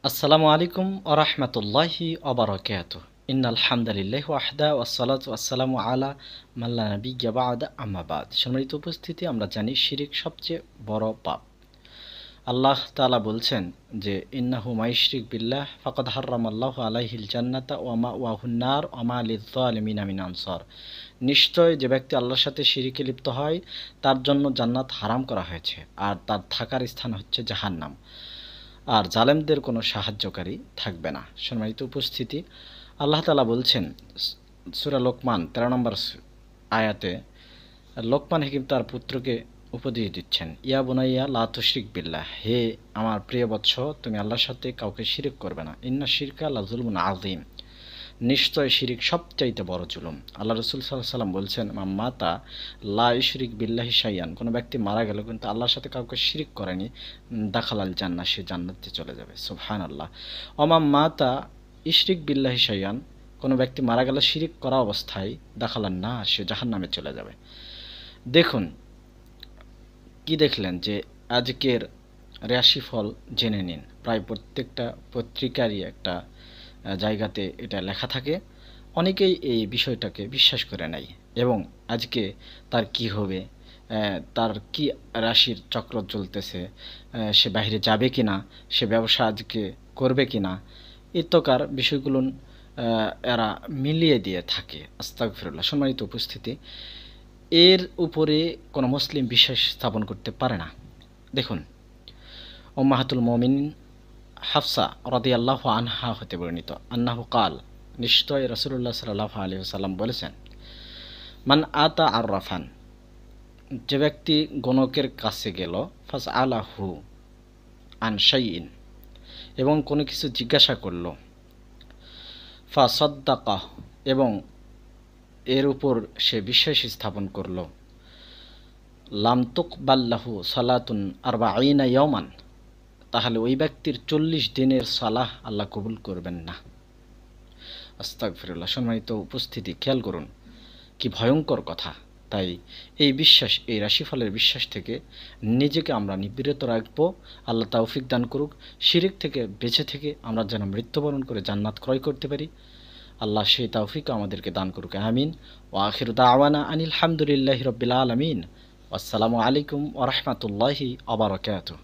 আসসালামু আলাইকুম ওয়া রাহমাতুল্লাহি ওয়া বারাকাতুহু। ইন্নাল হামদালিল্লাহি ওয়াহদা ওয়াসসালাতু ওয়াসসালামু আলা মান লা নাবিয়্যা বা'দা আম্মা বা'দ। সম্মানিত উপস্থিতি, আমরা জানি শিরক সবচেয়ে বড় পাপ। আল্লাহ তাআলা বলছেন যে ইন্নাহু মাইশরিক বিল্লাহ ফাকাদ হাররামাল্লাহু আলাইহিল জান্নাতা ওয়া মাওয়াহুন নার ওয়া মা লিয-যালিমিনা মিন আনসার। নিশ্চয় যে ব্যক্তি আল্লাহর সাথে শিরকে লিপ্ত হয় তার জন্য জান্নাত হারাম করা হয়েছে আর তার থাকার স্থান হচ্ছে জাহান্নাম, আর জালেমদের কোনো সাহায্যকারী থাকবে না। সম্মানিত উপস্থিতি, আল্লাহ তাআলা বলছেন সূরা লোকমান 13 নম্বর আয়াতে, লোকমান হাকিম তার পুত্রকে উপদেশ দিচ্ছেন, ইয়া বুনাইয়া লা তুশরিক বিল্লাহ, হে আমার প্রিয় বৎস, তুমি আল্লাহর সাথে কাউকে শিরক করবে না। ইন্না শিরকা লা যুলমুন আযীম, নিশ্চয় শিরিক সবচাইতে বড় জুলুম। আল্লাহ রাসূল সাল্লাল্লাহু আলাইহি সাল্লাম বলছেন, মাতা লা ইশরিক বিল্লাহি শাইয়ান, কোনো ব্যক্তি মারা গেল কিন্তু আল্লাহর সাথে কাউকে শিরিক করেনি, দাখালাল জান্নাহ, সে জান্নাতে চলে যাবে। সুবহানাল্লাহ। মাতা ইশরিক বিল্লাহি শাইয়ান, কোনো ব্যক্তি মারা গেল শিরিক করা অবস্থায়, দাখালান না, সে জাহান্নামে চলে যাবে। দেখুন কি দেখলেন যে আজকের রাশিফল জেনে নিন। প্রায় প্রত্যেকটা পত্রিকারই একটা জায়গাতে এটা লেখা থাকে। অনেকেই এই বিষয়টাকে বিশ্বাস করে নেয় এবং আজকে তার কি হবে, তার কি রাশির চক্র চলতেছে, সে বাইরে যাবে কি না, সে ব্যবসা আজকে করবে কি না, ইত্যকার বিষয়গুলো এরা মিলিয়ে দিয়ে থাকে। আস্তাগফিরুল্লাহ। সম্মানিত উপস্থিতি, এর উপরে কোনো মুসলিম বিশ্বাস স্থাপন করতে পারে না। দেখুন, উম্মাহাতুল মুমিনিন হাফসা রাদিয়াল্লাহু আনহা হতে বর্ণিত, আন্নাহু কাল, নিশ্চয় রাসূলুল্লাহ সাল্লাল্লাহু আলাইহি ওয়াসাল্লাম বলেছেন, মান আতা আররাফান, যে ব্যক্তি গণকের কাছে গেল, ফাসআলাহু আন শাইইন, এবং কোনো কিছু জিজ্ঞাসা করল, ফাসাদ্দাকাহ, এবং এর উপর সে বিশ্বাস স্থাপন করল, লাম তুকবাল লাহু সালাতুন আরবাঈনা ইয়াওমান, তাহলে ওই ব্যক্তির 40 দিনের সালাহ আল্লাহ কবুল করবেন না। আস্তাগফিরুল্লাহ। সম্মানিত উপস্থিতি, খেয়াল করুন কি ভয়ঙ্কর কথা। তাই এই বিশ্বাস, এই রাশিফলের বিশ্বাস থেকে নিজেকে আমরা নিবৃত্ত রাখবো। আল্লাহ তৌফিক দান করুক। শিরক থেকে বেঁচে থেকে আমরা যেন মৃত্যুবরণ করে জান্নাত ক্রয় করতে পারি। আল্লাহ সেই তৌফিক আমাদেরকে দান করুক। আমিন। ওয়া আখিরু দাওয়ানা আনিল হামদুলিল্লাহি রাব্বিল আলামিন। আসসালামু আলাইকুম ওয়া রাহমাতুল্লাহি ওয়া বারাকাতুহু।